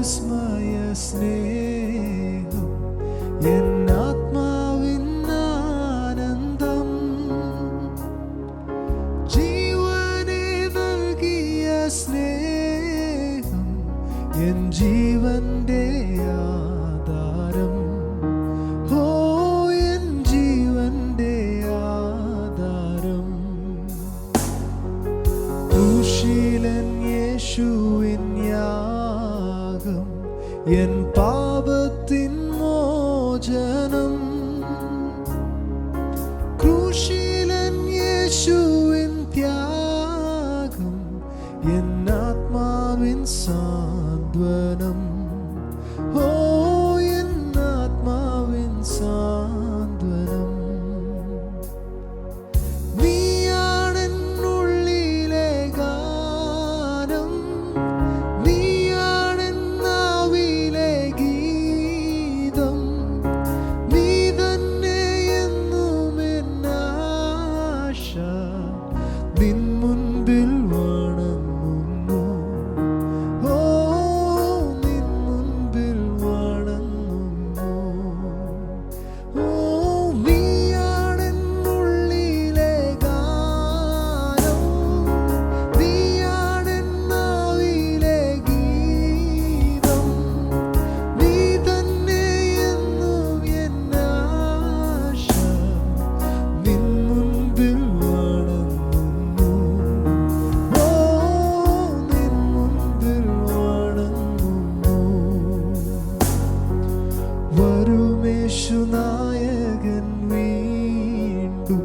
വിസ്മയ സ്നേഹം എന്നാത്മാവിൻ ആനന്ദം ജീവനെ നൽകിയ സ്നേഹം എൻ ജീവന്റെ ആധാരം ഓ എൻ ജീവന്റെ ആധാരം ക്രൂശിലൻ യേശുവിൻ യാഗം എൻ പാപത്തിൻ മോചനം ക്രൂശിലൻ യേശുവിൻ ത്യാഗം എൻ ആത്മാവിൻ സാന്ത്വനം ഓ എൻ ആത്മാവിൻ സാന്ത്വനം നീയാണെന്നുള്ളിലെ ഗാനം നീയാണെന്നാവിലെ ഗീതം നീ തന്നെ എന്നും എന്നാശ നിൻ മുൻപിൽ വണങ്ങുന്നു ഓ നിൻ മുൻപിൽ വണങ്ങുന്നു ഓ നീയാണെന്നുള്ളിലെ ഗാനം നീയാണെന്നാവിലെ ഗീതം നീ തന്നെ എന്നും എന്നാശ നിൻ മുൻപിൽ വണങ്ങുന്നു ഓ നിൻ മുൻപിൽ വണങ്ങുന്നു വരുമേശു നായകൻ വീണ്ടും